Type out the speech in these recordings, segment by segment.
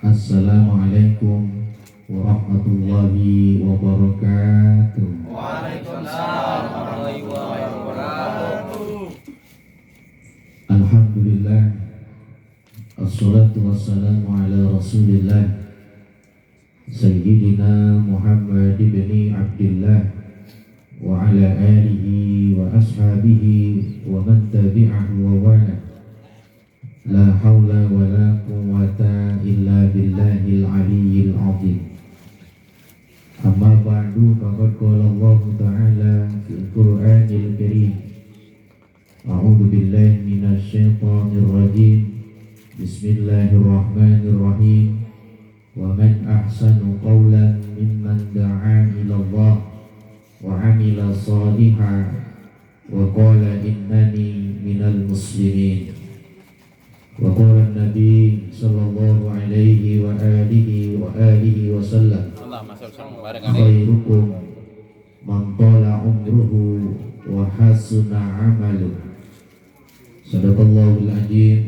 Assalamualaikum warahmatullahi wabarakatuh. Waalaikumsalam warahmatullahi wabarakatuh. Alhamdulillah, assalatu wassalamu ala rasulillah Sayyidina Muhammad ibn Abdillah wa ala alihi wa ashabihi wa man tabi'ahu wa wala. La hawla wa la quwwata illa billahil aliyyil azim. Amma ba'du, faqad qala Allah ta'ala fil Qur'anil Karim. A'udzu billahi minasy syaithanir rajim. Bismillahirrahmanirrahim. Wa man ahsanu qawlan mimman da'a ila Allah wa 'amila shalihan wa qala innani minal muslimin. Wa qala an-nabi sallallahu alaihi wa alihi wa sallam, khairukum man tala umruhu wa hasuna amaluhu. Sadaqallahul azim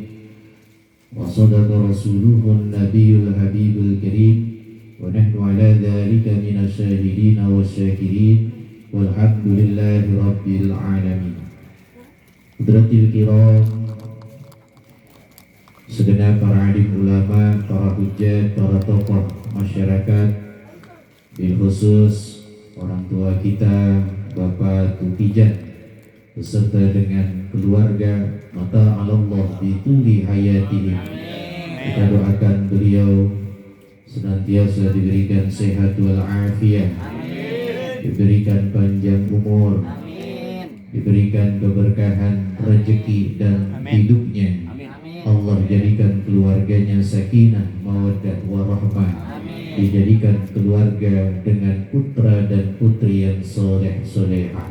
wa sadaqa rasuluhun nabiyul habibul karim wa nahnu ala dhalika minasy syahidin wa syakirin walhamdulillahi rabbil alamin. Hadratil kiram, segenap para alim ulama, para hujjah, para tokoh masyarakat, bil khusus orang tua kita Bapak Tukijan beserta dengan keluarga, mata Allah bituli hayatihim. Kita doakan beliau senantiasa diberikan sehat wal afiat, diberikan panjang umur, diberikan keberkahan rezeki dan hidupnya. Allah jadikan keluarganya sakinah, mawaddah, warahmah. Dijadikan keluarga dengan putra dan putri yang soleh-solehah.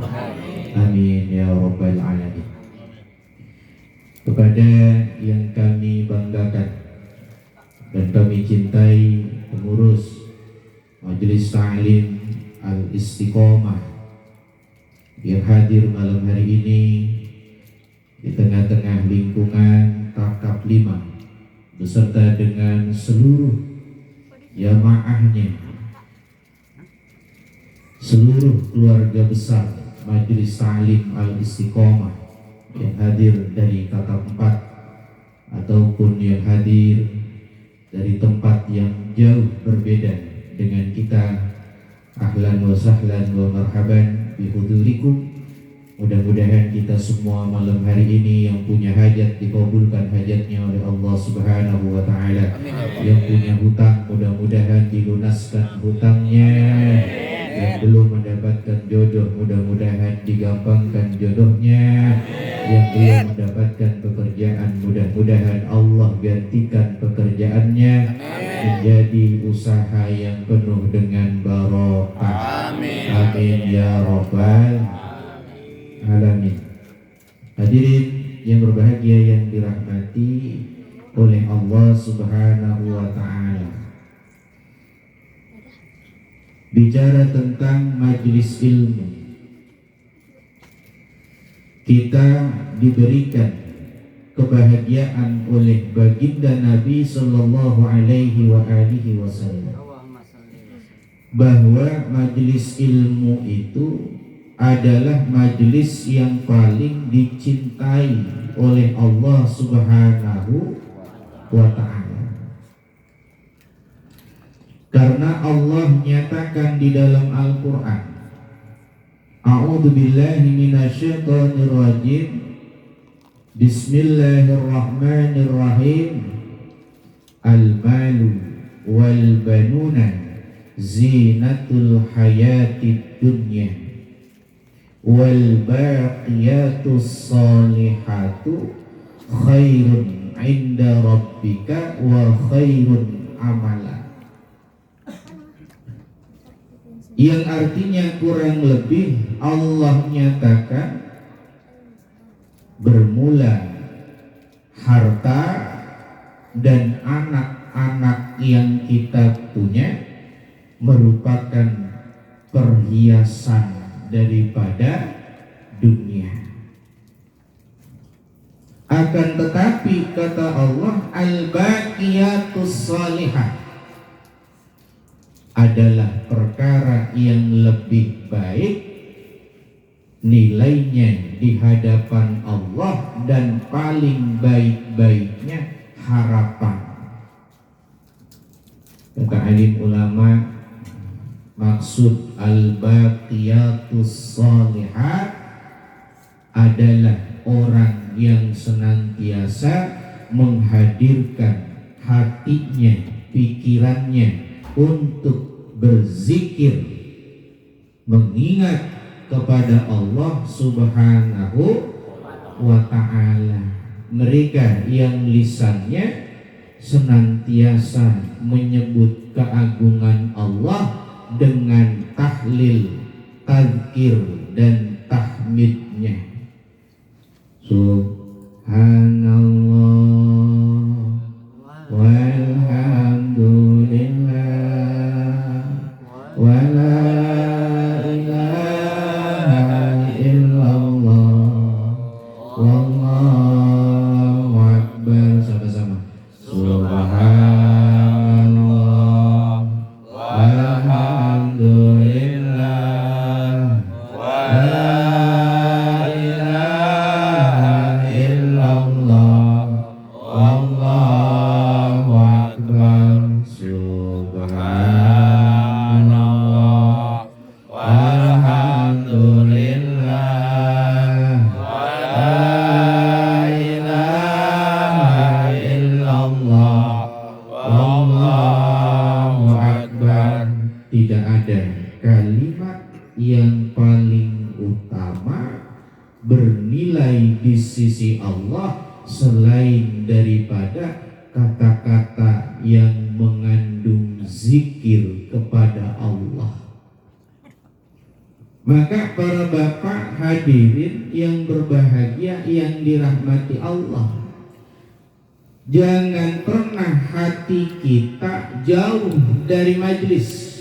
Amin ya rabbal alamin. Kepada yang kami banggakan dan kami cintai, pengurus Majelis Ta'lim Al-Istiqomah yang hadir malam hari ini di tengah-tengah lingkungan Takap 5 beserta dengan seluruh jamaahnya, seluruh keluarga besar Majelis Ta'lim Al-Istiqomah yang hadir dari Takap 4 ataupun yang hadir dari tempat yang jauh berbeda dengan kita. Ahlan wa sahlan wa marhaban bihudurikum. Mudah-mudahan kita semua malam hari ini yang punya hajat dikabulkan hajatnya oleh Allah Subhanahu wa ta'ala. Yang punya hutang mudah-mudahan dilunaskan hutangnya. Yang belum mendapatkan jodoh mudah-mudahan digampangkan jodohnya. Yang belum mendapatkan pekerjaan mudah-mudahan Allah gantikan pekerjaannya menjadi usaha yang penuh dengan barokah. Amin ya rabbal alamin. Hadirin yang berbahagia yang dirahmati oleh Allah Subhanahu wa ta'ala. Bicara tentang majelis ilmu, kita diberikan kebahagiaan oleh baginda Nabi sallallahu alaihi wasallam bahwa majelis ilmu itu adalah majelis yang paling dicintai oleh Allah Subhanahu wa ta'ala. Karena Allah nyatakan di dalam Al-Qur'an, A'udzu billahi minasyaitonir rajim. Bismillahirrahmanirrahim. Al-malu wal banuna zinatul hayatid dunya wal baqiyatus salihatu khairun 'inda rabbika wa khairun amala. Yang artinya kurang lebih Allah nyatakan bermula harta dan anak-anak yang kita punya merupakan perhiasan daripada dunia. Akan tetapi kata Allah, al-baqiyatus shalihah adalah perkara yang lebih baik nilainya di hadapan Allah dan paling baik-baiknya harapan. Kata alim ulama, maksud al-baqiyatus shalihat adalah orang yang senantiasa menghadirkan hatinya, pikirannya untuk berzikir, mengingat kepada Allah Subhanahu wa ta'ala. Mereka yang lisannya senantiasa menyebut keagungan Allah dengan tahlil, tadzkir dan tahmidnya. Subhanallah walhamdulillah wa la ilaha illallah wallahu akbar. Sama-sama. Subhanallah walhamdulillah wa la ilaha illallah wallahu akbar. Subhanallah walhamdulillah wa la ilaha illallah wallahu akbar. Tidak ada kalimat yang paling utama bernilai di sisi Allah selain daripada kata-kata yang mengandung zikir kepada Allah. Maka para bapak hadirin yang berbahagia yang dirahmati Allah, jangan pernah hati kita jauh dari majelis.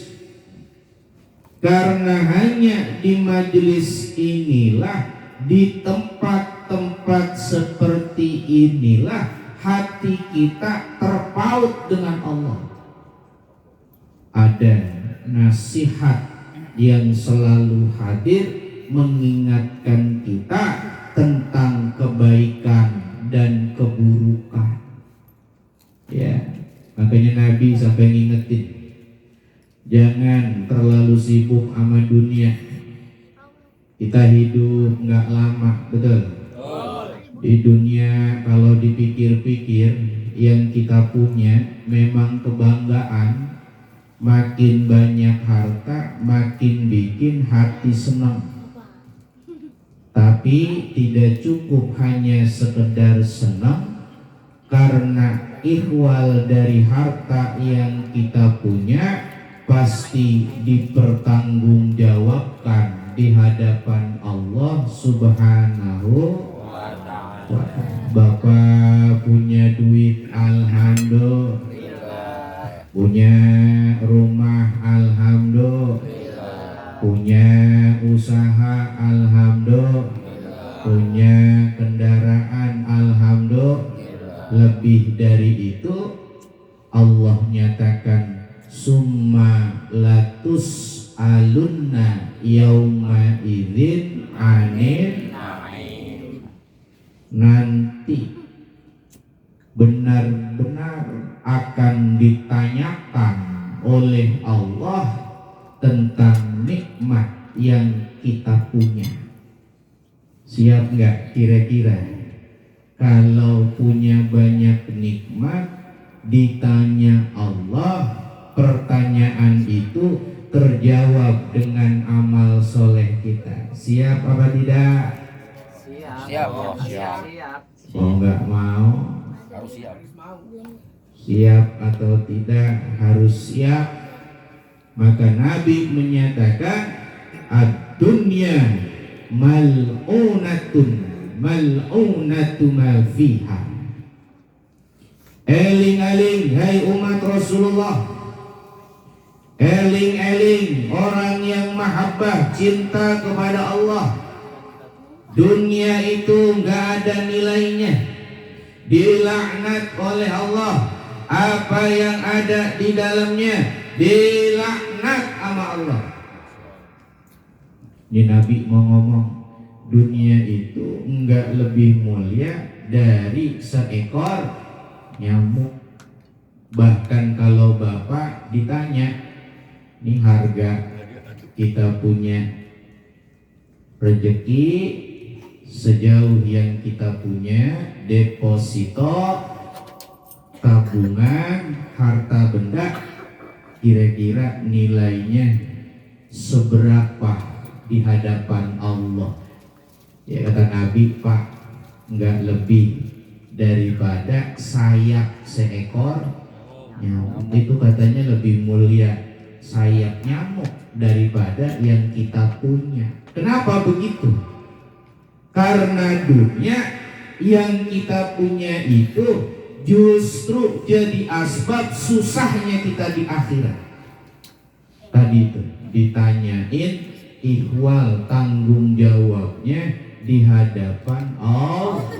Karena hanya di majelis inilah, di tempat-tempat seperti inilah hati kita terpaut dengan Allah. Ada nasihat yang selalu hadir mengingatkan kita tentang kebaikan dan keburukan. Ya, makanya Nabi sampai ngingetin, jangan terlalu sibuk sama dunia. Kita hidup nggak lama, betul? Di dunia kalau dipikir-pikir yang kita punya memang kebanggaan. Makin banyak harta, makin bikin hati senang. Tapi tidak cukup hanya sekedar senang, karena ikhwal dari harta yang kita punya pasti dipertanggungjawabkan di hadapan Allah Subhanahu wa ta'ala. Bapak punya duit, alhamdulillah. Punya rumah, alhamdulillah. Punya usaha, alhamdulillah. Punya kendaraan, alhamdulillah. Lebih dari itu, Allah nyatakan summa latus alunna yauma idzin anil na'im. Nanti benar-benar akan ditanyakan oleh Allah tentang nikmat yang kita punya. Siap nggak kira-kira kalau punya banyak nikmat ditanya Allah, pertanyaan itu terjawab dengan amal soleh kita? Siap apa tidak? Siap. Oh nggak mau? Harus siap. Siap atau tidak? Harus siap. Maka Nabi menyatakan ad-dunya mal'unatu ma fiha. Eling-eling hai umat Rasulullah, eling-eling orang yang mahabbah cinta kepada Allah. Dunia itu nggak ada nilainya. dilaknat oleh Allah. Apa yang ada di dalamnya dilaknat sama Allah. Ini Nabi mau ngomong, dunia itu enggak lebih mulia dari seekor nyamuk. Bahkan kalau Bapak ditanya, ini harga kita punya rezeki sejauh yang kita punya, deposito, tabungan, harta benda, kira-kira nilainya seberapa di hadapan Allah? Ya kata Nabi, Pak, enggak lebih daripada sayap seekor nyamuk. Itu katanya lebih mulia sayap nyamuk daripada yang kita punya. Kenapa begitu? Karena dunia yang kita punya itu justru jadi asbab susahnya kita di akhirat. Tadi itu ditanyain ihwal tanggung jawabnya di hadapan Allah.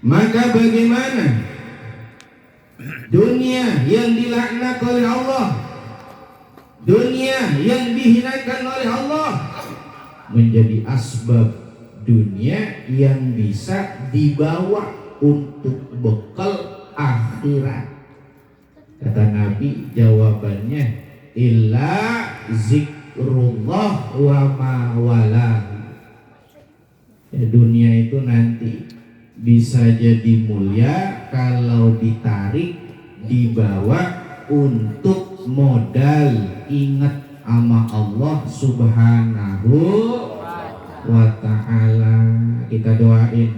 Maka bagaimana dunia yang dilaknat oleh Allah, dunia yang dihinakan oleh Allah, menjadi asbab dunia yang bisa dibawa untuk bekal akhirat. Kata Nabi, jawabannya illa zikrullah wa ma wala. Dunia itu nanti bisa jadi mulia kalau ditarik, dibawa untuk modal ingat sama Allah Subhanahu wa ta'ala. Kita doain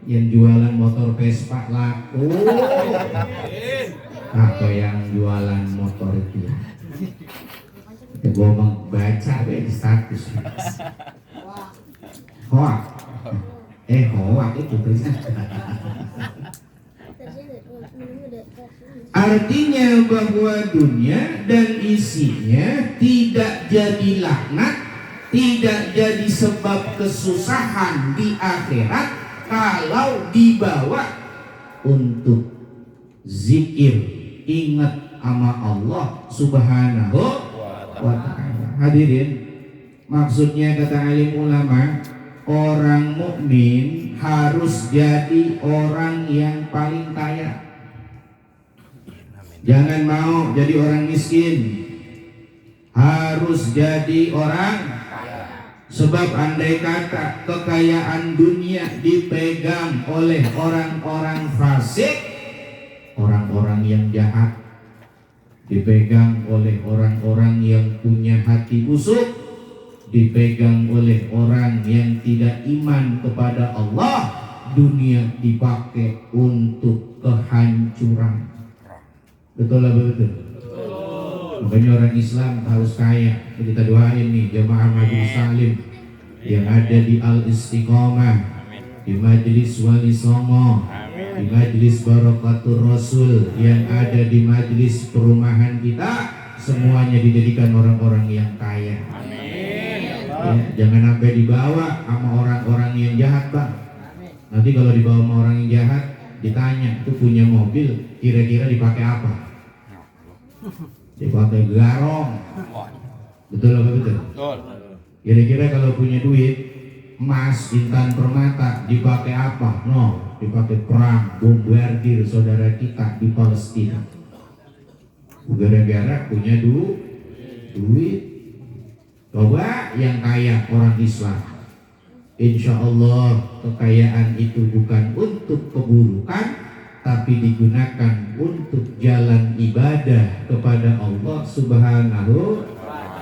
yang jualan motor Vespa laku, atau yang jualan motor itu. Gue mau baca di status. Hoak, hoak itu tulisan. Artinya bahwa dunia dan isinya tidak jadi laknat, tidak jadi sebab kesusahan di akhirat kalau dibawa untuk zikir, ingat sama Allah Subhanahu wa ta'ala. Hadirin, maksudnya kata alim ulama, orang mukmin harus jadi orang yang paling kaya. Jangan mau jadi orang miskin, harus jadi orang. Sebab andai kata kekayaan dunia dipegang oleh orang-orang fasik, orang-orang yang jahat, dipegang oleh orang-orang yang punya hati busuk, dipegang oleh orang yang tidak iman kepada Allah, dunia dipakai untuk kehancuran. Betul lah, betul. Makanya orang Islam harus kaya. Kita doain nih jemaah Majelis Salim yang ada di Al Istiqomah, di Majelis Wali Songo, di Majelis Barakatul Rasul, yang ada di majelis perumahan kita, semuanya dijadikan orang-orang yang kaya. Ya, jangan sampai dibawa sama orang-orang yang jahat, Bang. Nanti kalau dibawa sama orang yang jahat, ditanya, itu punya mobil, kira-kira dipakai apa? Dipakai garong. Betul apa betul? Betul. Kira-kira kalau punya duit, emas, intan permata, dipakai apa? No, dipakai perang, bombardir saudara kita di Palestina. Gara-gara punya duit. Coba yang kaya orang Islam, insya Allah kekayaan itu bukan untuk keburukan, tapi digunakan untuk jalan ibadah kepada Allah Subhanahu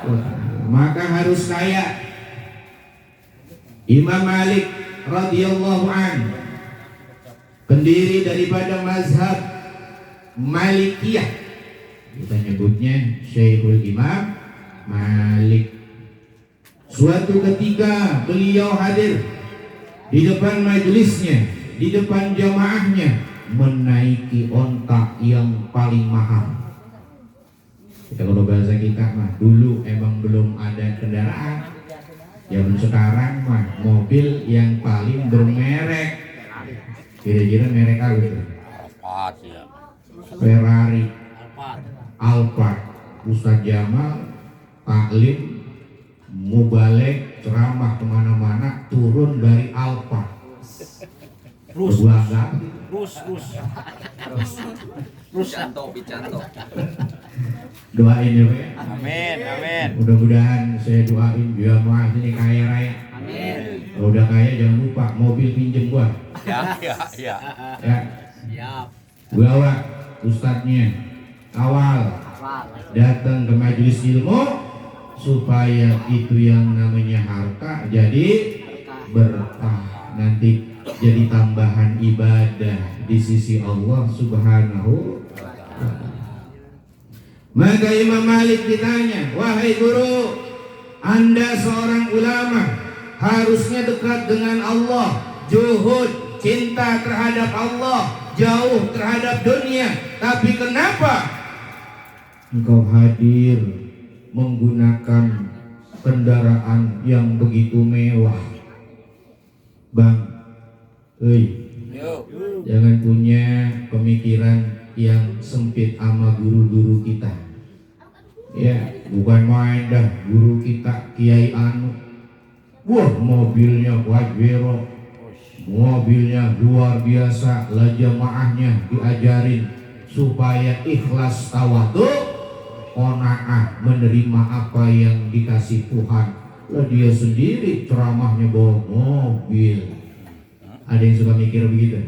wa ta'ala. Maka harus kaya. Imam Malik radhiyallahu an, pendiri daripada mazhab Malikiyah, kita nyebutnya Syekhul Imam Malik. Suatu ketika beliau hadir di depan majelisnya, di depan jamaahnya, menaiki onta yang paling mahal. Kita kalau bahasa kita mah, dulu emang belum ada kendaraan, Zaman sekarang mah mobil yang paling bermerek, kira-kira merek apa itu? Alphard ya. Ferrari, Alphard. Ustadz Jamal taklim mubalek ceramah kemana-mana turun dari Alphard. Berbangga. Rus Canto. Doain ya Pak ya. Amin. Mudah-mudahan saya doain biar mah ini kaya raya. Amin. Kalau udah kaya jangan lupa mobil pinjem gua. Ya. Ya. Siap. Bawa ustadznya awal datang ke majelis ilmu supaya itu yang namanya harta jadi berkah, nanti jadi tambahan ibadah di sisi Allah Subhanahu wa ta'ala. Maka Imam Malik ditanya, wahai guru, Anda seorang ulama, harusnya dekat dengan Allah, juhud, cinta terhadap Allah, jauh terhadap dunia, tapi kenapa engkau hadir menggunakan kendaraan yang begitu mewah? Bang, jangan punya pemikiran yang sempit sama guru-guru kita. Ya, bukan main dah guru kita Kiai Anu. Wah, mobilnya Wajero, mobilnya luar biasa, lah jamaahnya diajarin supaya ikhlas tawadhu, qanaah menerima apa yang dikasih Tuhan. Lah dia sendiri ceramahnya bawa mobil. Ada yang suka mikir begitu?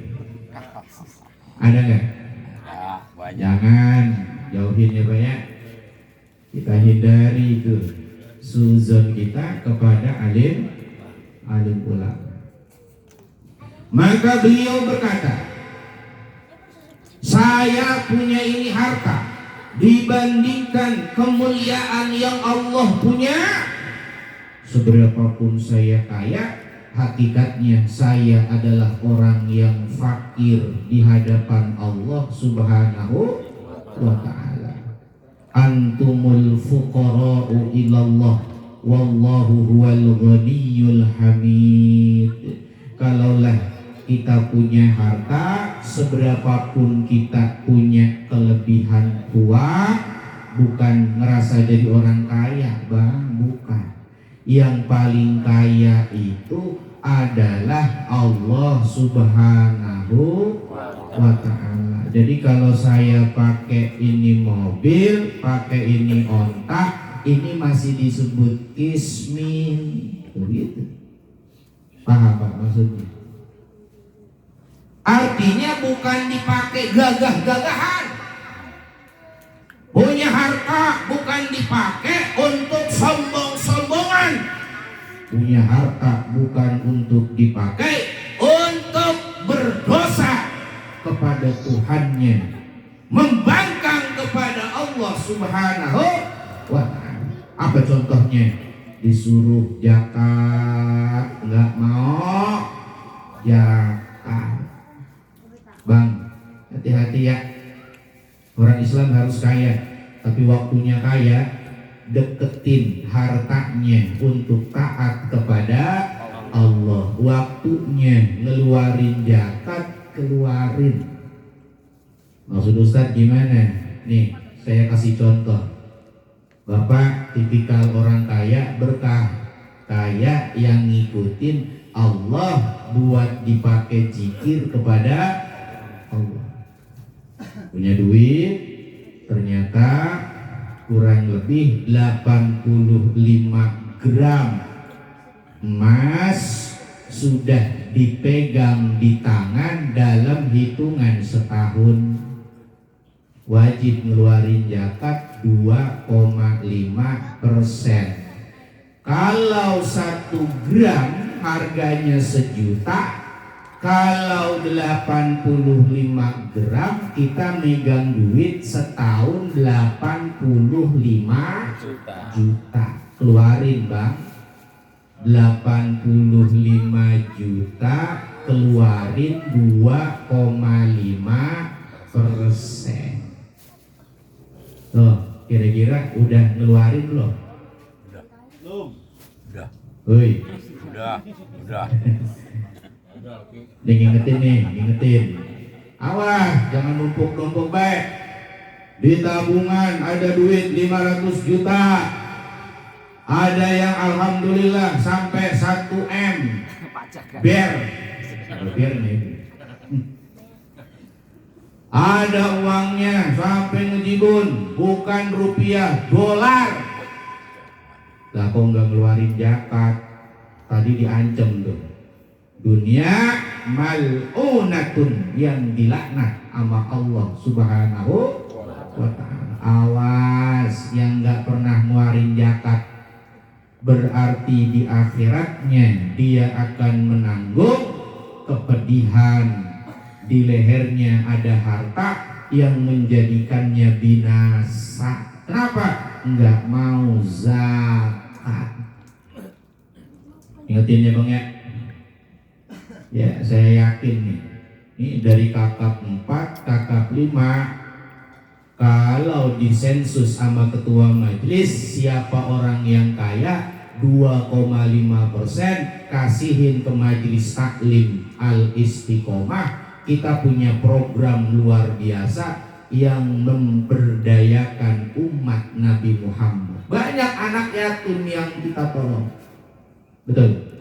Ada nggak? Ya, banyak. Jangan jauhin ya Pak ya. Kita hindari itu suzon kita kepada alim ulama. Maka beliau berkata, saya punya ini harta dibandingkan kemuliaan yang Allah punya. Seberapapun saya kaya, hakikatnya saya adalah orang yang fakir di hadapan Allah Subhanahu wa ta'ala. Antumul fuqara'u ilallah wallahu huwal ghaniyyul hamid. Kalaulah kita punya harta, seberapapun kita punya kelebihan uang, bukan ngerasa jadi orang kaya, Bang, bukan. Yang paling kaya itu adalah Allah Subhanahu wa ta'ala. Jadi kalau saya pakai ini mobil, pakai ini ontak, ini masih disebut kismin, begitu. Paham Pak maksudnya? Artinya bukan dipakai gagah-gagahan. Punya harta bukan dipakai untuk sombong-sombongan. Punya harta bukan untuk dipakai untuk berdosa kepada Tuhannya, membangkang kepada Allah Subhanahu wa ta'ala. Apa contohnya? Disuruh zakat nggak mau zakat. Bang, hati-hati ya. Orang Islam harus kaya, tapi waktunya kaya, deketin hartanya untuk taat kepada Allah. Waktunya ngeluarin zakat, keluarin. Maksud Ustadz gimana? Nih, saya kasih contoh. Bapak tipikal orang kaya berkah, kaya yang ngikutin Allah buat dipakai zikir kepada Allah. Punya duit, ternyata kurang lebih 85 gram emas sudah dipegang di tangan dalam hitungan setahun. Wajib ngeluarin zakat 2,5%. Kalau 1 gram harganya 1 juta, kalau 85 gram kita megang duit setahun 85 juta. Keluarin Bang, 85 juta keluarin 2,5%. Loh, kira-kira udah ngeluarin belum? Udah. Woi, Udah. ngingetin nih, ngingetin. Awas, jangan numpuk-numpuk baik. Di tabungan ada duit 500 juta. Ada yang alhamdulillah sampai 1 M. Ber nih. Ada uangnya sampai ngejibun, bukan rupiah, dolar. Lah kok nggak ngeluarin zakat? Tadi diancam tuh. Dunia mal'unatun, yang dilaknat sama Allah Subhanahu wa ta'ala. Awas yang nggak pernah ngeluarin zakat, berarti di akhiratnya dia akan menanggung kepedihan. Di lehernya ada harta yang menjadikannya binasa. Kenapa? Enggak mau zakat. Ingetin ya Bang ya. Ya saya yakin nih. Ini dari kakap 4, kakap 5. Kalau disensus sama ketua majelis, siapa orang yang kaya 2,5%, kasihin ke majelis taklim Al-Istiqomah. Kita punya program luar biasa yang memberdayakan umat Nabi Muhammad. Banyak anak yatim yang kita tolong. Betul?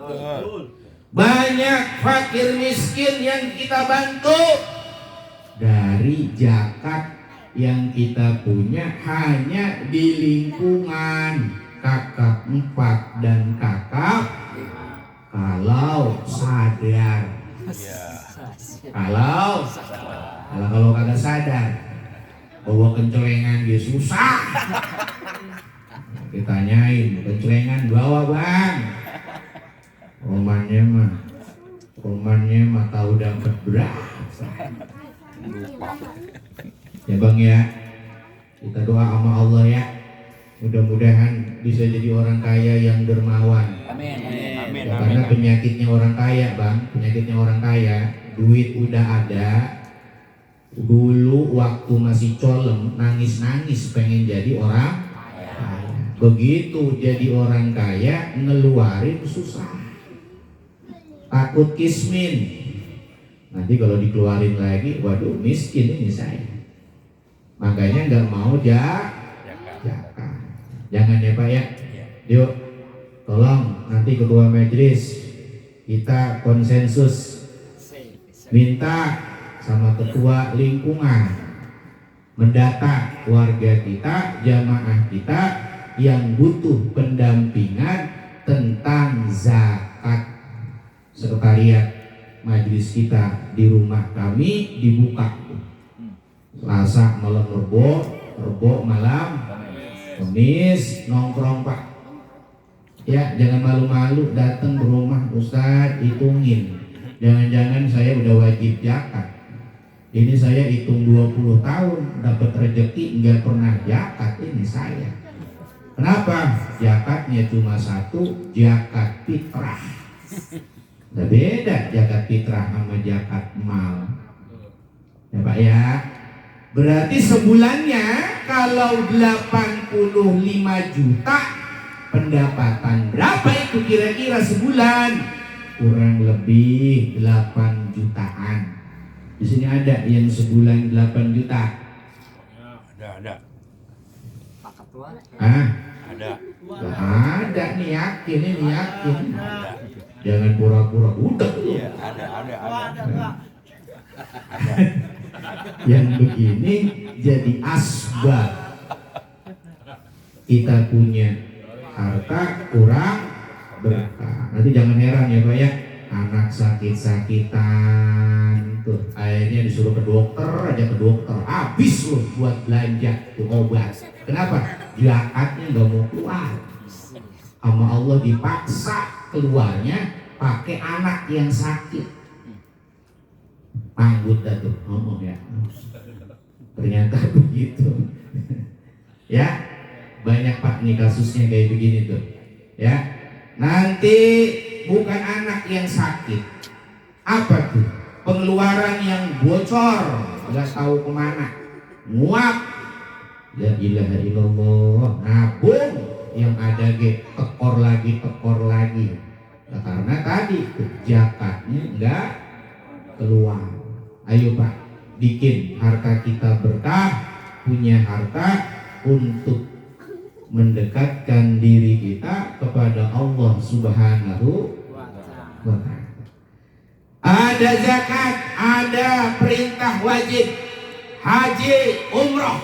Banyak fakir miskin yang kita bantu. Dari zakat yang kita punya hanya di lingkungan kakap 4 dan kakap 5. Kalau sadar. Kalau kagak sadar, bawa kencelengan dia susah. Ditanyain, kencelengan bawa Bang. Romannya mah tahu dapat berapa. Ya Bang ya, kita doa sama Allah ya. Mudah-mudahan bisa jadi orang kaya yang dermawan. Amin. Ya, karena penyakitnya orang kaya Bang, penyakitnya orang kaya, duit udah ada. Dulu waktu masih colem nangis-nangis pengen jadi orang kaya. Begitu jadi orang kaya ngeluarin susah. Takut kismin. Nanti kalau dikeluarin lagi, waduh miskin ini saya. Makanya nggak mau zakat. Jangan ya Pak ya. Yuk, tolong nanti ketua majelis kita konsensus minta sama ketua lingkungan mendata warga kita, jamaah kita yang butuh pendampingan tentang zakat. Sekretariat majelis kita di rumah kami dibuka Selasa malam Rebo malam Kamis nongkrong Pak. Ya jangan malu-malu datang ke rumah Ustadz, hitungin. Jangan-jangan saya udah wajib zakat. Ini saya hitung 20 tahun dapat rezeki nggak pernah zakat ini saya. Kenapa? Zakatnya cuma satu, zakat fitrah. Udah beda zakat fitrah sama zakat mal. Ya Pak ya. Berarti sebulannya kalau 85 juta pendapatan berapa itu kira-kira sebulan? Kurang lebih 8 jutaan. Di sini ada yang sebulan 8 juta. Ada. Ada. Ada nih yakin, ini yakin. Jangan pura-pura budak. Iya, ada. Yang begini jadi asbab kita punya harta kurang berkah. Nanti jangan heran ya Pak ya, anak sakit-sakitan tuh akhirnya disuruh ke dokter habis loh buat belanja tuh obat. Kenapa? Zakatnya nggak mau keluar, sama Allah dipaksa keluarnya pakai anak yang sakit. Panggut dah tuh ngomong ya, ternyata begitu. Ya banyak Pak nih kasusnya kayak begini tuh ya. Nanti bukan anak yang sakit, apa tuh pengeluaran yang bocor nggak tahu kemana, nguap, la ilaha illallah, nabung yang ada tekor lagi. Nah, karena tadi zakatnya enggak keluar. Ayo Pak, bikin harta kita berkah, punya harta untuk mendekatkan diri kita kepada Allah Subhanahu wa Ta'ala. Ada zakat, ada perintah wajib, haji, umroh.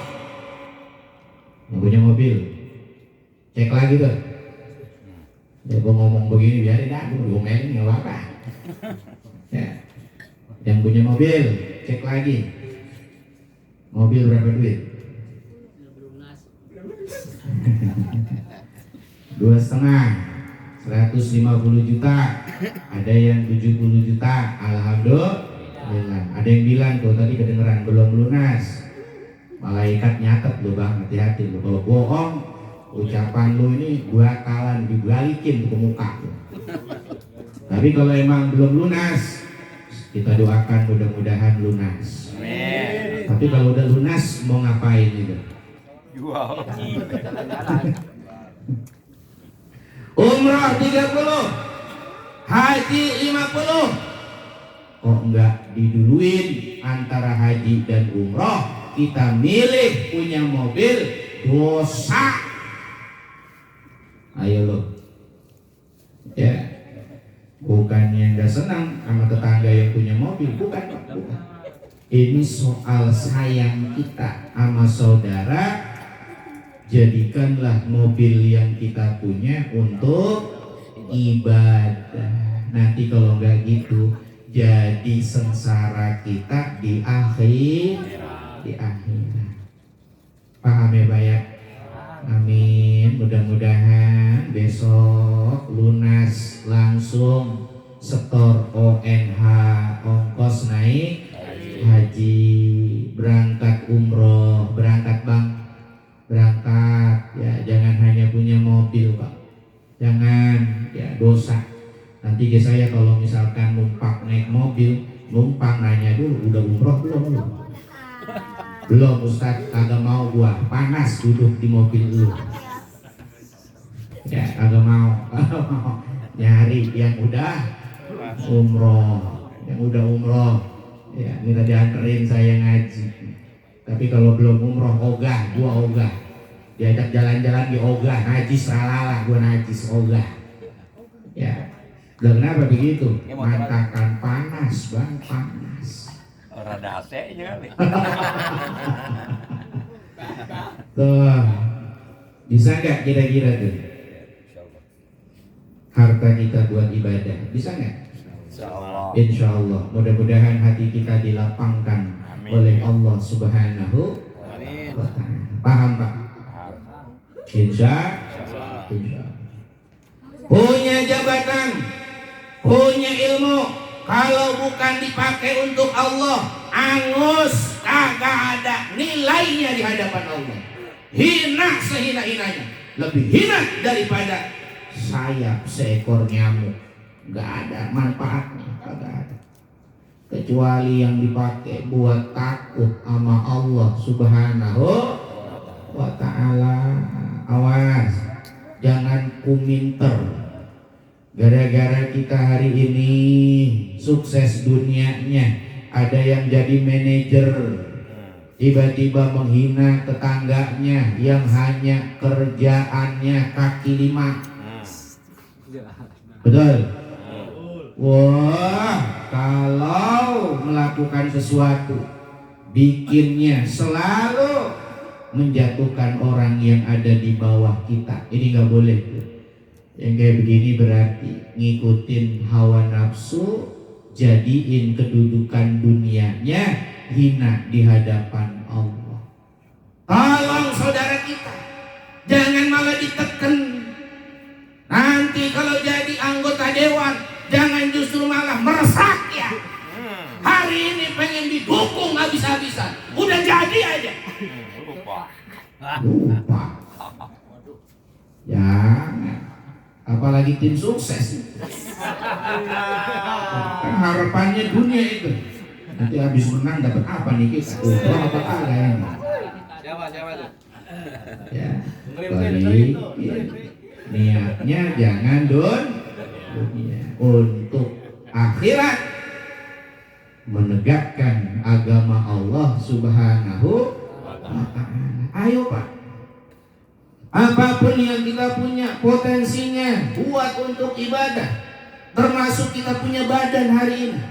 Yang punya mobil, cek lagi tuh. Ya gua ngomong begini biarin dah, gua ngomelin nggak apa-apa. Ya. Yang punya mobil, cek lagi. Mobil berapa duit? 2,5, 150 juta. Ada yang 70 juta. Alhamdulillah. Ada yang bilang tuh tadi kedengeran belum lunas. Malaikat nyatet lu bang, hati-hati lu. Kalau bohong, ucapan lu ini bakalan dibalikin ke muka lu. Tapi kalau emang belum lunas, kita doakan mudah-mudahan lunas. Amin. Tapi kalau udah lunas mau ngapain itu? Jual. Umrah 30, haji 50. Kok enggak diduluin antara haji dan umrah? Kita milih punya mobil, dosa. Ayo lo. Ya. Bukan yang enggak senang sama tetangga yang punya mobil, bukan. Ini soal sayang kita sama saudara. Jadikanlah mobil yang kita punya untuk ibadah. Nanti kalau enggak gitu, jadi sengsara kita di akhirat. Paham ya Pak ya? Amin. Mudah-mudahan besok lunas langsung setor ONH, ongkos naik haji, berangkat umroh, berangkat bang, berangkat ya. Jangan hanya punya mobil Pak, jangan ya, dosa. Nanti ke saya kalau misalkan numpang naik mobil, numpang nanya dulu udah umroh belum? Belum Ustaz, kagak mau gua, panas duduk di mobil lu. Ya kagak mau. Nyari yang udah umroh, ya minta dianterin saya ngaji. Tapi kalau belum umroh ogah, gua ogah. Diajak jalan-jalan di ogah, najis ralala, gua najis ogah. Ya, dan kenapa begitu? Mantakan panas bang, panas. Rada AC-nya kali. Tuh, bisa nggak kira-kira tuh harta kita buat ibadah? Bisa nggak? Insyaallah. Insyaallah. Mudah-mudahan hati kita dilapangkan oleh Allah Subhanahu wa Ta'ala. Paham Pak? Insyaallah. Punya jabatan, punya ilmu, kalau bukan dipakai untuk Allah, angus, kagak ada nilainya di hadapan Allah. Hina sehina-hinanya, lebih hina daripada sayap seekor nyamuk. Gak ada manfaatnya, kagak ada. Kecuali yang dipakai buat takut sama Allah Subhanahu wa Ta'ala. Awas, jangan kuminter. Gara-gara kita hari ini sukses dunianya, ada yang jadi manajer, tiba-tiba menghina tetangganya yang hanya kerjaannya kaki lima. Betul? Wah, kalau melakukan sesuatu, bikinnya selalu menjatuhkan orang yang ada di bawah kita. Ini nggak boleh tuh. Yang kayak begini berarti ngikutin hawa nafsu, jadiin kedudukan dunianya hina di hadapan Allah. Tolong saudara kita, jangan malah diteken. Nanti kalau jadi anggota dewan, jangan justru malah meresah ya. Hari ini pengen didukung habis-habisan, udah jadi aja. Lupa. Jangan. Apalagi tim sukses. Kan harapannya dunia itu. Nanti habis menang dapat apa nih kita? Apa kagak ya? Siapa tuh? Ya. Balik, ya. Niatnya jangan dunia, untuk akhirat, menegakkan agama Allah Subhanahu wa ta'ala. Ayo Pak, apapun yang kita punya potensinya buat untuk ibadah, termasuk kita punya badan hari ini,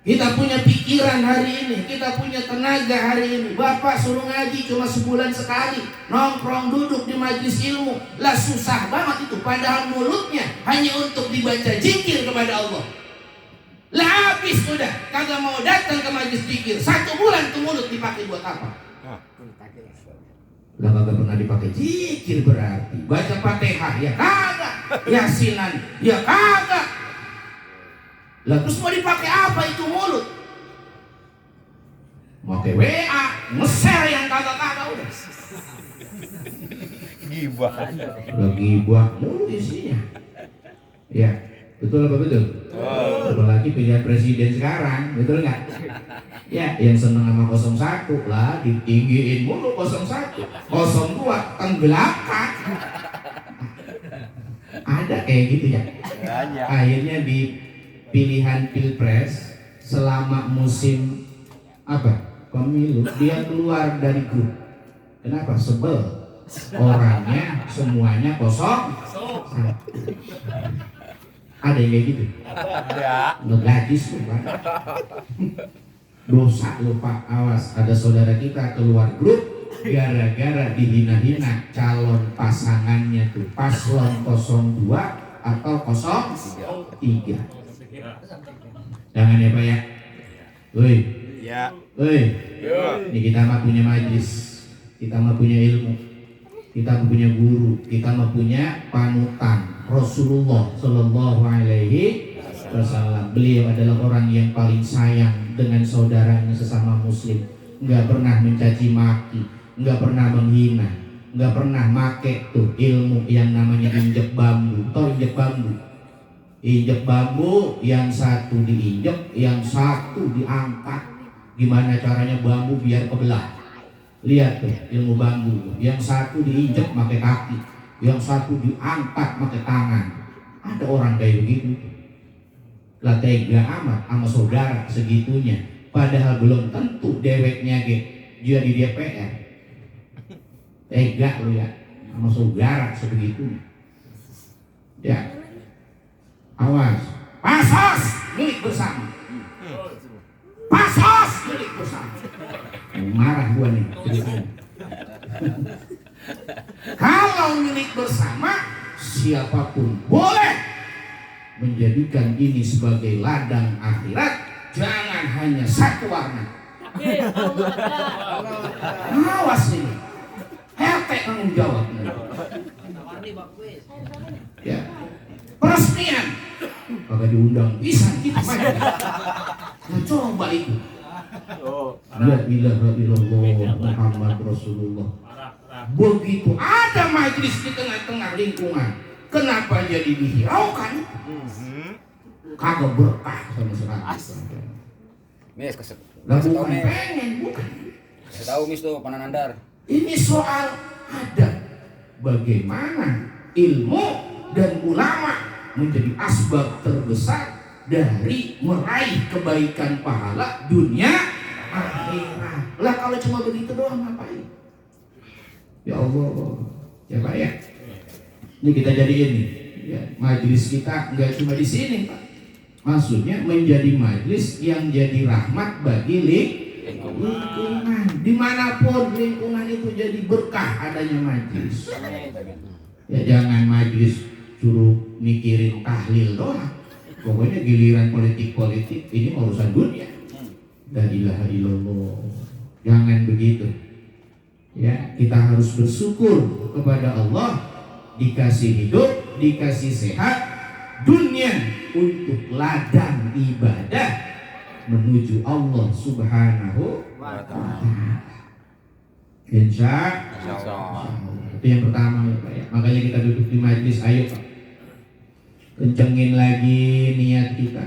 kita punya pikiran hari ini, kita punya tenaga hari ini. Bapak suruh ngaji cuma sebulan sekali, nongkrong duduk di majelis ilmu, lah susah banget itu. Padahal mulutnya hanya untuk dibaca zikir kepada Allah. Lah habis udah, kagak mau datang ke majelis zikir. 1 bulan tuh mulut dipakai buat apa? Lah kagak pernah dipakai zikir berarti. Baca Fatihah ya kagak, Yasinan ya kagak. Lah terus mau dipakai apa itu mulut? Mau ke WA, nge-share yang kagak-kagak udah. Gibah. Lagi buah mulu isinya. Ya, betul apa betul? Apalagi pilihan presiden sekarang, betul nggak? Ya, yang seneng sama 01 lah ditinggiin mulu 01, 02 tenggelapkan. Ada kayak gitu ya. Akhirnya di pilihan pilpres selama musim pemilu dia keluar dari grup. Kenapa? Sebel orangnya semuanya kosong. Ada yang kayak gitu? Ada. Ngegadis lupa. Dosa lupa, awas. Ada saudara kita keluar grup gara-gara dihina-hina calon pasangannya tuh paslon 02 atau 03. Jangan ya Pak ya. Woi. Ya. Woi. Ini kita mah punya majlis, kita mah punya ilmu, kita mah punya guru, kita mah punya panutan Rasulullah Shallallahu Alaihi Wasallam. Beliau adalah orang yang paling sayang dengan saudaranya sesama muslim. Nggak pernah mencaci maki, nggak pernah menghina, nggak pernah make tuh ilmu yang namanya injek bambu. Tahu injek bambu? Injek bambu, yang satu diinjek, yang satu diangkat. Gimana caranya bambu biar kebelah? Lihat tuh ilmu bambu. Yang satu diinjek pakai kaki, yang satu diangkat pakai tangan. Ada orang kayak begitu. Lah tega amat sama saudara segitunya. Padahal belum tentu deweknya dia di DPR. Tega lu ya sama saudara sebegitunya. Ya. Awas, pasos milik bersama. Pasos milik bersama. Marah gua nih ceritanya. Kalau milik bersama, siapapun boleh menjadikan ini sebagai ladang akhirat. Jangan hanya satu warna. Awas ini. RT tanggung jawab. Ya. Peresmian kagak diundang bisa kita main. Nah, coba itu. La ilaha illallah Muhammad Rasulullah. Begitu ada majelis di tengah-tengah lingkungan, kenapa jadi dihiraukan? Kagak berkah sama sekali. Mis, kasih Bukan pengen, bukan. tahu mis tuh Pananandar. Ini soal adab. Bagaimana ilmu dan ulama menjadi asbab terbesar dari meraih kebaikan pahala dunia akhirat. Lah kalau cuma begitu doang ngapain? Ya Allah, ya Pak ya. Ini kita jadiin nih, ya, majelis kita nggak cuma di sini Pak. Maksudnya menjadi majelis yang jadi rahmat bagi lingkungan. Dimanapun lingkungan itu jadi berkah adanya majelis. Ya jangan majelis suruh mikirin tahlil doang. Pokoknya giliran politik-politik ini urusan dunia. La ilaha illallah. Jangan begitu. Ya, kita harus bersyukur kepada Allah dikasih hidup, dikasih sehat, dunia untuk ladang ibadah menuju Allah Subhanahu wa ta'ala. Insya Allah. Itu yang pertama ya Pak ya. Makanya kita duduk di majlis, ayo Pak. Kencengin lagi niat kita.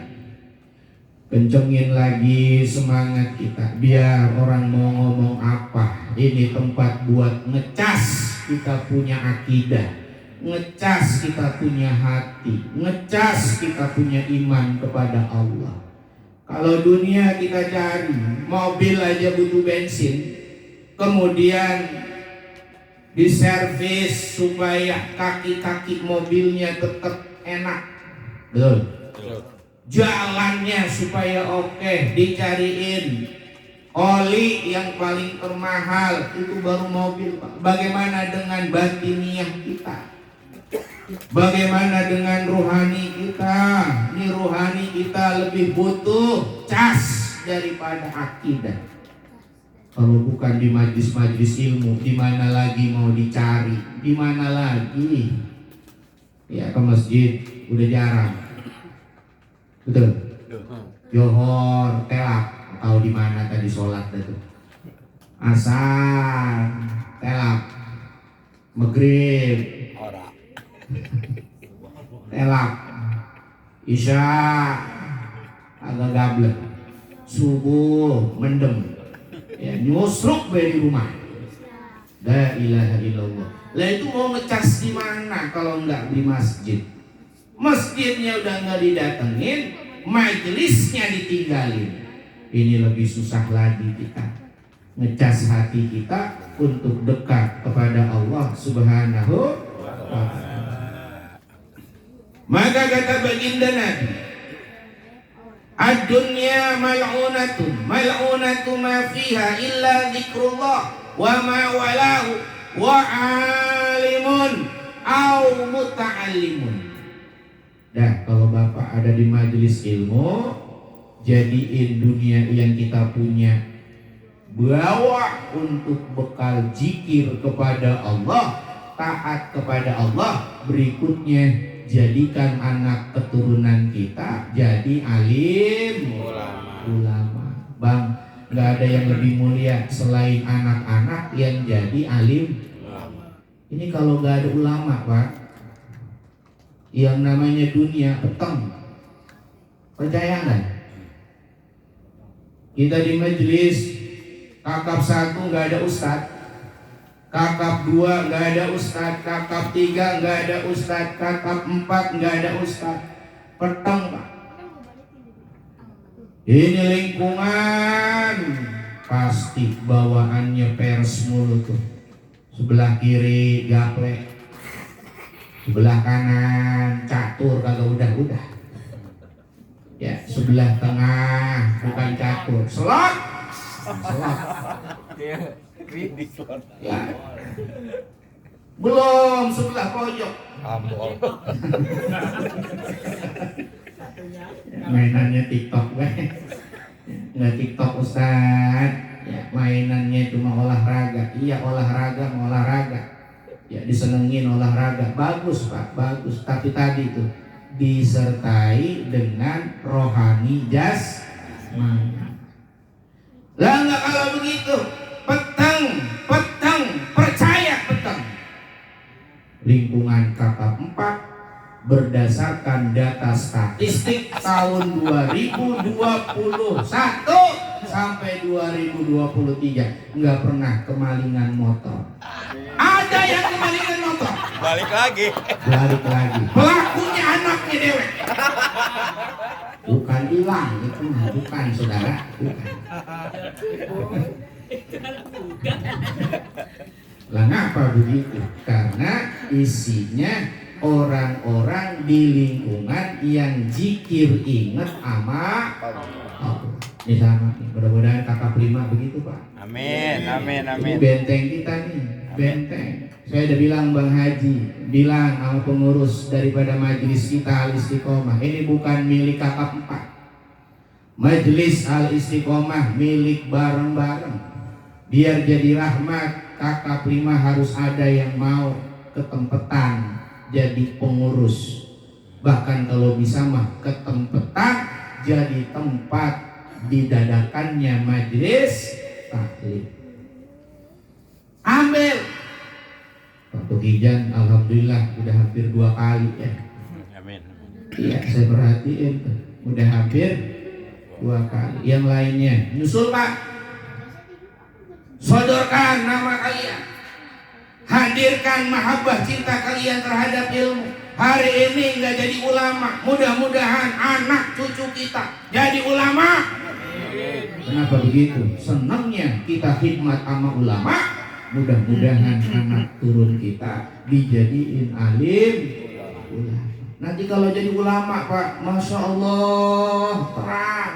Kencengin lagi semangat kita. Biar orang mau ngomong apa, ini tempat buat ngecas kita punya akidah, ngecas kita punya hati, ngecas kita punya iman kepada Allah. Kalau dunia kita cari, mobil aja butuh bensin, kemudian diservis supaya kaki-kaki mobilnya tetap enak, betul? Jalannya supaya oke, dicariin oli yang paling termahal, itu baru mobil, Pak. Bagaimana dengan batiniah kita? Bagaimana dengan rohani kita? Ini rohani kita lebih butuh cas daripada akidah. Kalau bukan di majlis-majlis ilmu, di mana lagi mau dicari? Di mana lagi? Ya, ke masjid udah jarang. Betul. Johor, telak, tahu di mana tadi sholat itu. Asar, telak, maghrib, telak, isya, agak gablek, subuh, mendem, ya nyusruk dari rumah. La ilaha illallah. Lah itu mau ngecas di mana kalau nggak di masjid? Masjidnya udah nggak didatengin, majelisnya ditinggalin. Ini lebih susah lagi kita ngecas hati kita untuk dekat kepada Allah Subhanahu wa ta'ala. Maka kata baginda Nabi, ad-dunya mal'unatun, mal'unatu ma fiha illa dzikrullah wa ma walahu wa alimun au muta'allimun. Dah, kalau Bapak ada di majelis ilmu, jadiin dunia yang kita punya, bawa untuk bekal zikir kepada Allah, taat kepada Allah. Berikutnya, jadikan anak keturunan kita jadi alim ulama. Bang, nggak ada yang lebih mulia selain anak-anak yang jadi alim ulama. Ini kalau nggak ada ulama, Pak, yang namanya dunia peteng. Percaya nggak? Kita di majelis kakap 1 nggak ada ustad, kakap 2 nggak ada ustad, kakap 3 nggak ada ustad, kakap 4 nggak ada ustad. Peteng, Pak. Ini lingkungan pasti bawaannya pers mulu tuh. Sebelah kiri gaplek, sebelah kanan catur kagak udah. Ya, sebelah tengah bukan catur, slot. Ya. Belum sebelah pojok. Mainannya TikTok, nggak TikTok Ustaz. Ya, mainannya cuma olahraga. Iya, olahraga mau olahraga. Ya, disenengin olahraga, bagus Pak, bagus. Tapi tadi tuh disertai dengan rohani jasmani. Lah nggak kalau begitu, peteng, percaya peteng. Lingkungan kakap 4 berdasarkan data statistik tahun 2021 sampai 2023 nggak pernah kemalingan motor. Ada yang kemalingan motor, Balik lagi. pelakunya anaknya dewek. Bukan hilang, itu bukan saudara, bukan. Lah ngapa begitu? Karena isinya orang-orang di lingkungan yang zikir ingat sama Allah. Ini sama, mudah-mudahan kakak 5 begitu Pak. Amin. Ini benteng kita nih, benteng. Saya udah bilang Bang Haji, bilang sama pengurus daripada majelis kita Al Istiqomah, ini bukan milik kakak 4. Majelis Al Istiqomah milik bareng-bareng. Biar jadi rahmat, kakak 5 harus ada yang mau ketempetan jadi pengurus. Bahkan kalau bisa mah ketempetan jadi tempat didadakannya majelis taklim. Ambil waktu Kijan, alhamdulillah udah hampir 2 kali ya. Amin. Iya, saya perhatiin udah hampir 2 kali. Yang lainnya nyusul Pak, sodorkan nama kalian. Hadirkan mahabbah cinta kalian terhadap ilmu. Hari ini nggak jadi ulama, mudah-mudahan anak cucu kita jadi ulama. Kenapa begitu? Senangnya kita khidmat sama ulama. Mudah-mudahan anak turun kita dijadiin alim ulama. Nanti kalau jadi ulama Pak, Masya Allah terang.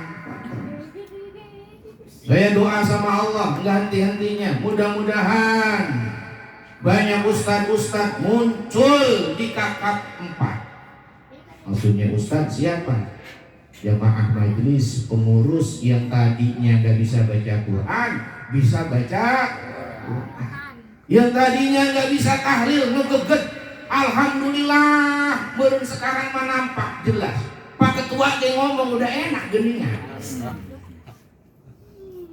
Saya doa sama Allah nggak henti-hentinya. Mudah-mudahan banyak ustadz-ustadz muncul di kakap 4. Maksudnya ustadz siapa? Jamaah majelis, pengurus yang tadinya nggak bisa baca Quran, bisa baca Quran. Yang tadinya nggak bisa tahlil, ngegeget, alhamdulillah, baru sekarang mah nampak jelas. Pak Ketua dia ngomong udah enak geningan.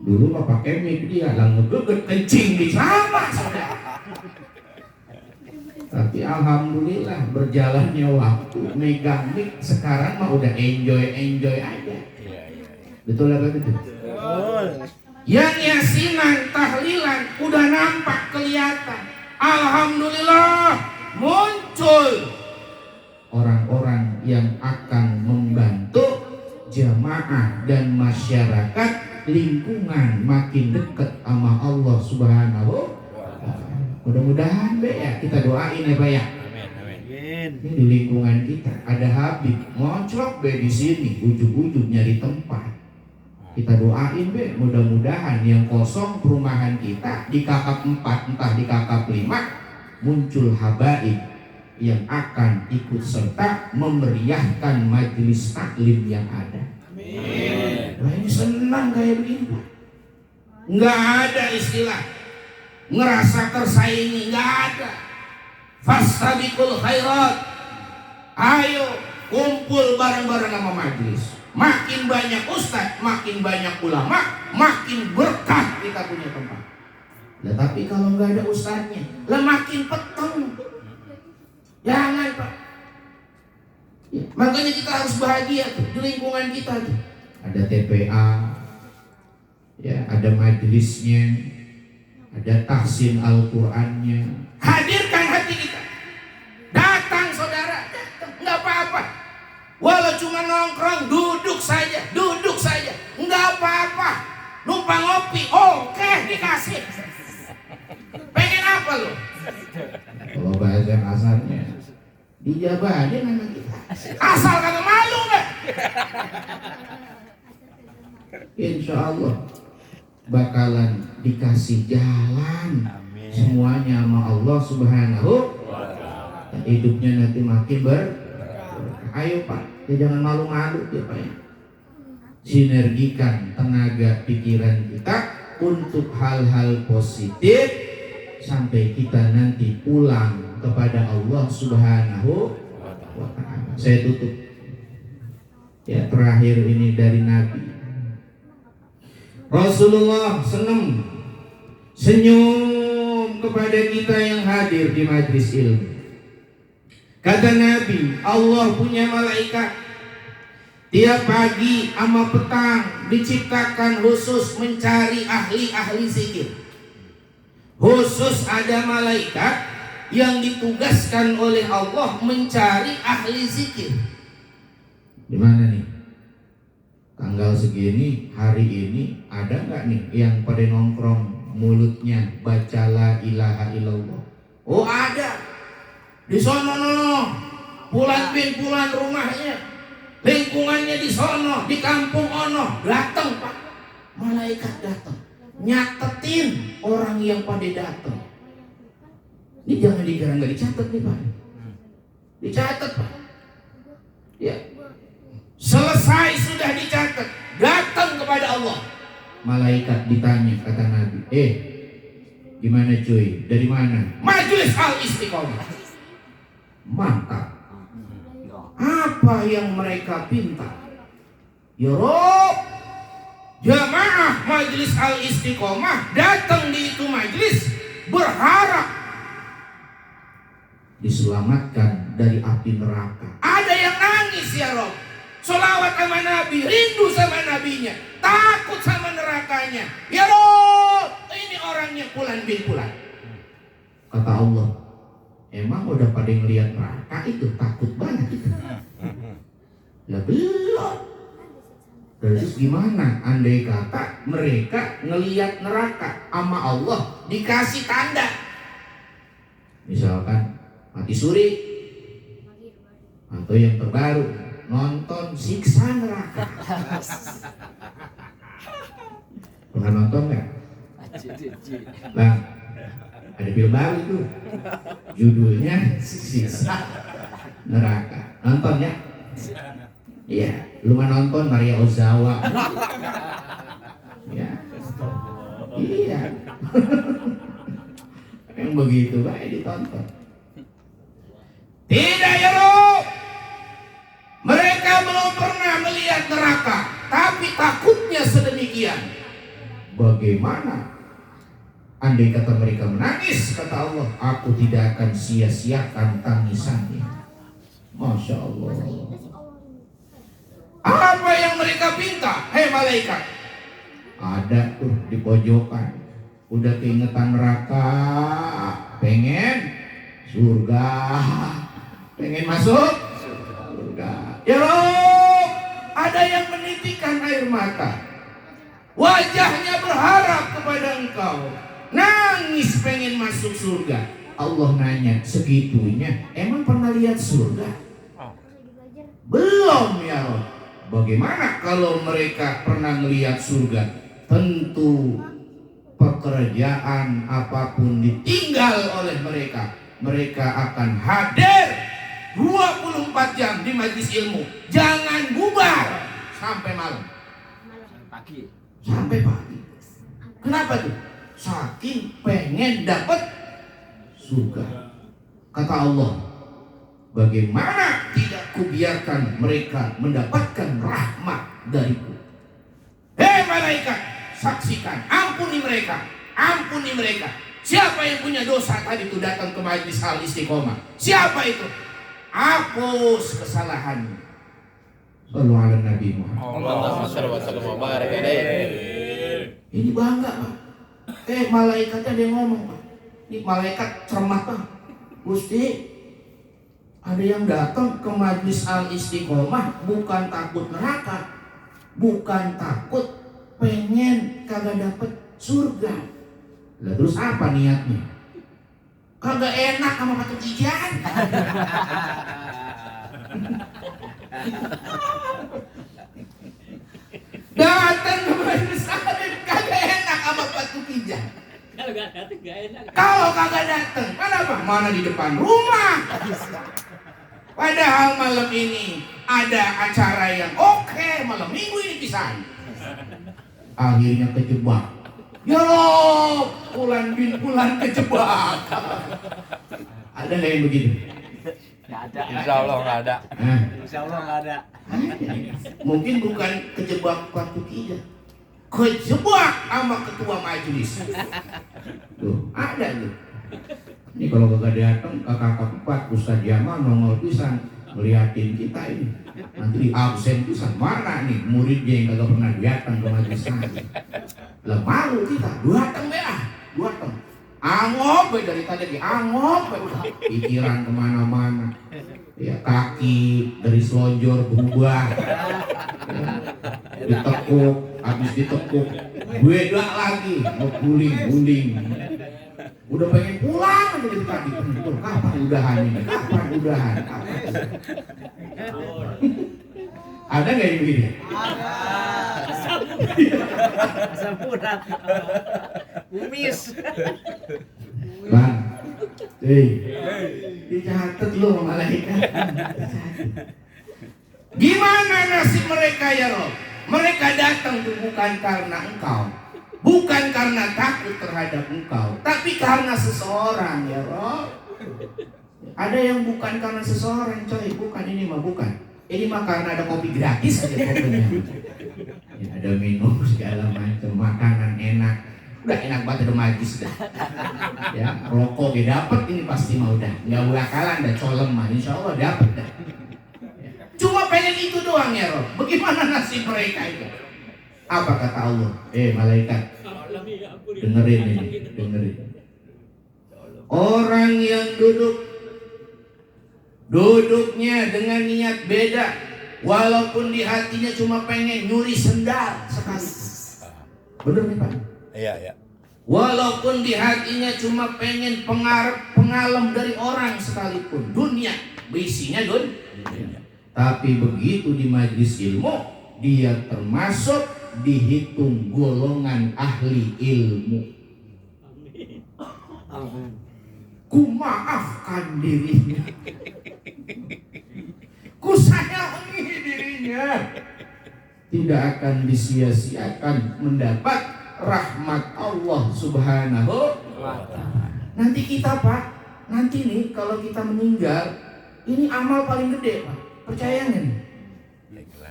Dulu mah pakai mic dia lah ngegeget kencing di sama saudara. Tapi alhamdulillah berjalannya waktu megang mic sekarang mah udah enjoy aja. Betul apa betul? Yang yasinan, tahlilan udah nampak kelihatan. Alhamdulillah muncul orang-orang yang akan membantu jamaah dan masyarakat, lingkungan makin dekat sama Allah Subhanahu wa ta'ala. Mudah-mudahan be ya, kita doain ya Pak ya. Amin. Ini di lingkungan kita ada Habib ngocok be di sini, ujug-ujug nyari tempat. Kita doain be, mudah-mudahan yang kosong perumahan kita di kakap 4 entah di kakap 5 muncul habaib yang akan ikut serta memeriahkan majelis taklim yang ada. Amin. Wah, ini senang kayak begini Pak. Nggak ada istilah ngerasa tersaingi, nggak ada. Fastabiqul khairat. Ayo kumpul bareng-bareng sama majelis. Makin banyak ustadz, makin banyak ulama, makin berkah kita punya tempat. Nah, tapi kalau nggak ada ustadznya, lah makin peteng. Jangan Pak. Ya, makanya kita harus bahagia tuh di lingkungan kita tuh. Ada TPA, ya, ada majelisnya, ada tahsin Al-Qur'annya. Hadirkan hati kita. Datang saudara, datang, nggak apa-apa. Walau cuma nongkrong, duduk saja, nggak apa-apa. Numpang ngopi, oke dikasih. Pengen apa lo? Kalau bahasa kasarnya, dijabahin nama kita. Asal kagak malu nggak? Insya Allah bakalan dikasih jalan. Amin. Semuanya sama Allah Subhanahu wa ta'ala. Hidupnya nanti makin ayo Pak, ya jangan malu-malu ya Pak ya. Sinergikan tenaga pikiran kita untuk hal-hal positif sampai kita nanti pulang kepada Allah Subhanahu wa ta'ala. Saya tutup ya, terakhir ini dari Nabi. Rasulullah senyum kepada kita yang hadir di majlis ilmu. Kata Nabi, Allah punya malaikat tiap pagi sama petang diciptakan khusus mencari ahli-ahli zikir. Khusus ada malaikat yang ditugaskan oleh Allah mencari ahli zikir. Di mana nih? Tanggal segini, hari ini ada nggak nih yang pada nongkrong mulutnya baca la ilaha illallah? Oh ada. Di sono pulan bin pulan rumahnya, lingkungannya di sono, di kampung ono, datang Pak, malaikat datang, nyatetin orang yang pada datang. Ini jangan dikira nggak dicatat nih Pak, dicatat Pak. Ya, selesai sudah dicatat, datang kepada Allah. Malaikat ditanya, kata Nabi, gimana cuy? Dari mana? Majelis Al-Istiqomah. Mantap. Apa yang mereka pinta? Ya Rob, jamaah majelis Al-Istiqomah datang di itu majelis berharap diselamatkan dari api neraka. Ada yang nangis ya Rob, sholawat sama Nabi, rindu sama Nabinya, takut sama nerakanya. Ya Rob, ini orangnya pulan bin pulan. Kata Allah, emang udah pada ngeliat neraka itu? Takut banget itu. Lah belum. Terus gimana? Andai kata mereka ngeliat neraka sama Allah dikasih tanda. Misalkan mati suri, atau yang terbaru nonton siksa neraka. Pernah nonton nggak? Nah, ada film baru itu, judulnya Siksa Neraka. Nonton ya? Iya, lu mah nonton Maria Ozawa. Ya, iya. Yang begitu baik ditonton. Tidak ya Rob. Mereka belum pernah melihat neraka, tapi takutnya sedemikian. Bagaimana? Andai kata mereka menangis, kata Allah, aku tidak akan sia-siakan tangisannya. Masya Allah. Apa yang mereka minta? Hei malaikat. Ada tuh di pojokan. Udah keingetan neraka, pengen surga, pengen masuk surga. Ya Rob, ada yang menitikan air mata, wajahnya berharap kepada Engkau, nangis pengen masuk surga. Allah nanya, segitunya emang pernah lihat surga? Belum ya Rob. Bagaimana kalau mereka pernah melihat surga? Tentu pekerjaan apapun ditinggal oleh mereka, mereka akan hadir 24 jam di majelis ilmu. Jangan bubar sampai malam. Sampai pagi. Kenapa tuh? Saking pengen dapat surga. Kata Allah, bagaimana tidak kubiarkan mereka mendapatkan rahmat dariku. Hei malaikat, saksikan, ampuni mereka, ampuni mereka. Siapa yang punya dosa tadi itu datang ke majlis Al-Istiqomah? Siapa itu? Hapus kesalahannya. Sallu ala Nabi Muhammad. Allahumma shalli wa sallim wa barik alaihi. Ini bangga Pak. Malaikatnya dia ngomong Pak. Ini malaikat cermat Pak. Gusti, ada yang datang ke majlis Al-Istiqomah bukan takut neraka, bukan takut pengen kagak dapet surga. Lah terus apa niatnya? Kagak enak sama batu gigian. Datang ke majlis Al, kagak enak sama batu gigian. Kalau kagak datang, kenapa? Mana di depan rumah. Padahal malam ini ada acara yang oke, malam minggu ini pisan. Akhirnya kejebak. Ya Rob, Pulan bin Pulan kejebak. Ada nggak yang begitu? Nggak ada. Insya Allah nggak ada. Insya Allah nggak ada. Mungkin bukan kejebak batu gigian, kejebak sama ketua majelis. Tuh, ada tuh. Ini kalau kagak datang, kakak empat Ustaz Jamal nongol pisan ngeliatin kita ini. Nanti absen pisan, mana nih muridnya yang kagak pernah datang ke majelis ngaji. Lah malu kita, datang merah, datang. Angop dari tadi angop, pikiran kemana-mana. Ya kaki dari selonjor berubah, ditekuk, habis ditekuk, beda lagi, mau guling. Udah pengen pulang aja dari tadi. Kapan udahan ini? Kapan udahan? Ada nggak yang begini? Sempurna. Kumis. Bang, dicatat lu sama malaikat. Gimana nasib mereka ya Rob? Mereka datang tuh bukan karena engkau, bukan karena takut terhadap engkau, tapi karena seseorang ya Rob. Ada yang bukan karena seseorang coy, bukan ini mah bukan. Ini mah karena ada kopi gratis aja pokoknya. Ya, ada minum segala macam, makanan enak. Udah enak banget ada magis dah. Ya, rokok ya dapet ini pasti mah udah. Enggak bakalan dah colem mah, insyaallah dapet dah. Ya. Cuma pengen itu doang ya Rob. Bagaimana nasib mereka itu? Apa kata Allah? Malaikat, dengerin ini, dengerin. Orang yang duduknya dengan niat beda, walaupun di hatinya cuma pengen nyuri sendal sekali. Bener nih Pak? Iya, iya. Walaupun di hatinya cuma pengen pengalem dari orang sekalipun, dunia isinya dunia. Tapi begitu di majelis ilmu, dia termasuk dihitung golongan ahli ilmu. Ku maafkan dirinya, ku sayangi dirinya, tidak akan disia-siakan mendapat rahmat Allah Subhanahu wa ta'ala. Nanti kita Pak, nanti nih kalau kita meninggal, ini amal paling gede Pak, percaya nih.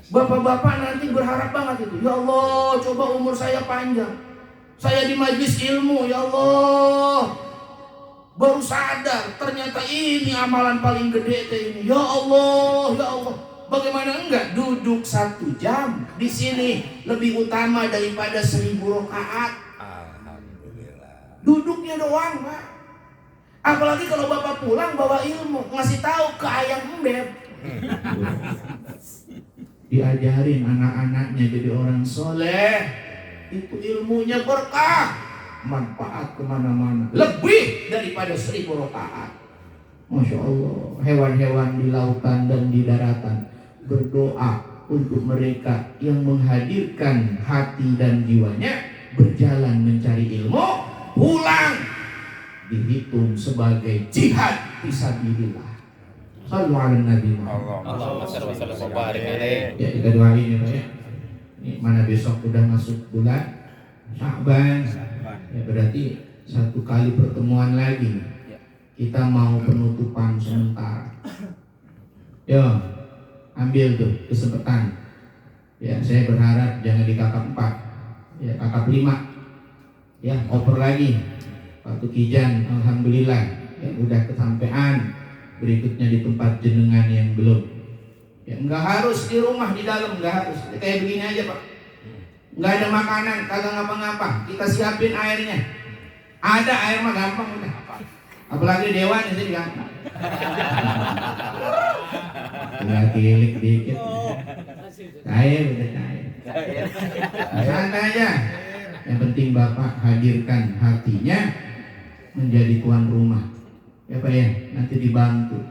Bapak-bapak nanti berharap banget itu, ya Allah coba umur saya panjang, saya di majelis ilmu, ya Allah baru sadar ternyata ini amalan paling gede ini. Ya Allah, ya Allah. Bagaimana enggak duduk 1 jam di sini lebih utama daripada 1000 rakaat. Alhamdulillah. Duduknya doang, Pak. Apalagi kalau Bapak pulang bawa ilmu, ngasih tahu ke ayang embeb. Diajarin anak-anaknya jadi orang soleh. Itu ilmunya berkah, manfaat kemana-mana, lebih daripada 1000 rakaat. Masya Allah, hewan-hewan di lautan dan di daratan berdoa untuk mereka yang menghadirkan hati dan jiwanya berjalan mencari ilmu, pulang dihitung sebagai jihad fisabilillah. Sallu ala Nabi Muhammad. Allahumma shalli wa sallim wa barik alaihi. Ya, kita doain ya Pak ya. Ini mana besok udah masuk bulan Sya'ban. Ya, berarti 1 kali pertemuan lagi. Kita mau penutupan sementara. Yo, ambil tuh kesempatan. Ya, saya berharap jangan di kakap 4. Ya, kakap 5. Ya, oper lagi. Waktu Kijan, alhamdulillah. Ya, udah kesampaian. Berikutnya di tempat jenengan yang belum. Ya, enggak harus di rumah di dalam, enggak harus. Kayak begini aja, Pak. Enggak ada makanan, kagak ngapa-ngapa. Kita siapin airnya. Ada air mah gampang udah. Apalagi dewan di sini gampang. Tinggal tilik dikit. Cair udah cair. Santai aja. Yang penting Bapak hadirkan hatinya menjadi tuan rumah. Ya Pak ya, nanti dibantu.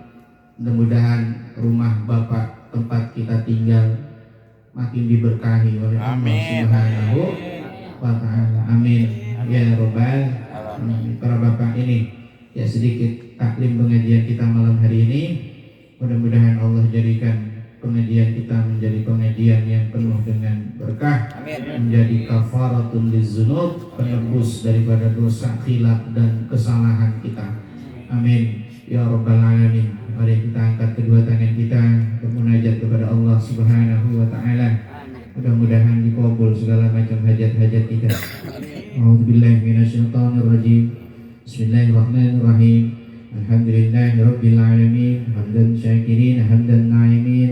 Mudah-mudahan rumah Bapak tempat kita tinggal makin diberkahi oleh Allah Subhanahu wa ta'ala. Amin. Ya Rabbal alamin. Para Bapak ini ya sedikit taklim pengajian kita malam hari ini. Mudah-mudahan Allah jadikan pengajian kita menjadi pengajian yang penuh dengan berkah. Amin. Menjadi kafaratun lizzunub, penebus daripada dosa, khilaf dan kesalahan kita. Amin. Ya Rabbal alamin. Mari kita angkat kedua tangan kita bermunajat kepada Allah Subhanahu wa ta'ala. Mudah-mudahan dikabul segala macam hajat-hajat kita. A'udzubillahi minasyaitonir rajim. Bismillahirrahmanirrahim. Alhamdulillahirabbil alamin. Hamdan syakirin, hamdan na'imin,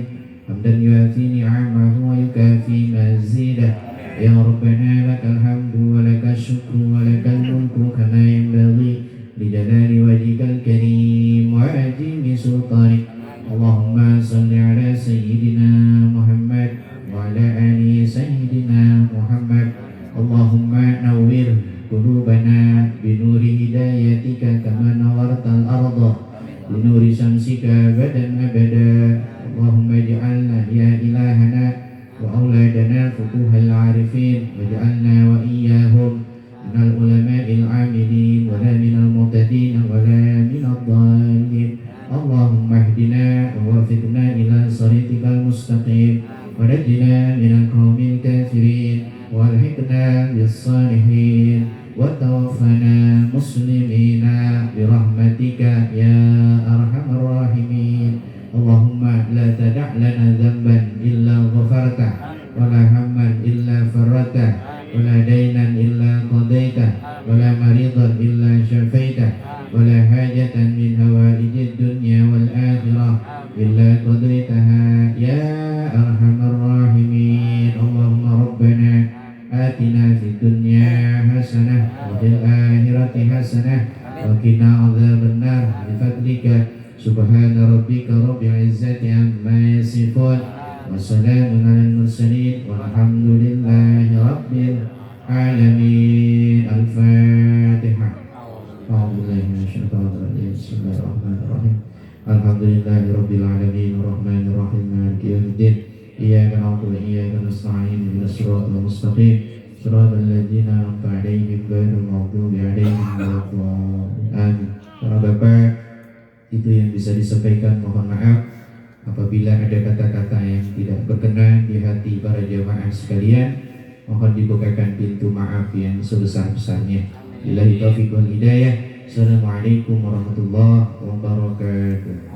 hamdan yuafi ni'amahu wa yukafi mazidah. Ya Rabbana lakal hamdu wa lakal syukru wa lakal mulku kama yanbaghi lijalali wajhikal karim wa azimi sultanik. Allahumma salli ala sayyidina Muhammad wa ala ali sayyidina Muhammad. Allahumma nawwir qulubana binuri hidayatika kama nawartal arda binuri syamsika badan abada. Allahumma ij'alna ya ilahana wa auladana futuhal arifin waj'alna wa iyyahum minal ulama'il amilin wa la minal muhtadin wa la minad dhalin. Allahumma ihdina wa wafiqna ila siratikal mustaqim wa najina minal qaumil kafirin wa alhiqna bis salihin wa tawaffana muslimina birahmatika ya arhamar rahimin. Allahumma la tada' lana dhanban illa ghafartah wa la hamman illa farratah wa la daynan illa qadaitah wa la maridan illa syafaitah wa la hajatan min hawaijid dunya wal akhirah illa qadaitaha ya arhamar rahimin. Allahumma rabbana atina fid dunya hasanah wa fil akhirati hasanah wa وقنا عذاب النار بفضلك سبحان ربك رب العزة عما يصفون وسلام على المرسلين والحمد لله رب العالمين. الفاتحة. أعوذ بالله من الشيطان الرجيم. بسم الله الرحمن الرحيم. الحمد لله رب العالمين الرحمن الرحيم مالك يوم الدين إياك نعبد وإياك نستعين اهدنا الصراط المستقيم صراط الذين أنعمت عليهم غير المغضوب عليهم ولا الضالين. Amin. Para Bapak, itu yang bisa disampaikan, mohon maaf apabila ada kata-kata yang tidak berkenan di hati para jamaah sekalian. Mohon dibukakan pintu maaf yang sebesar-besarnya. Billahi taufiq wal hidayah. Assalamualaikum warahmatullahi wabarakatuh.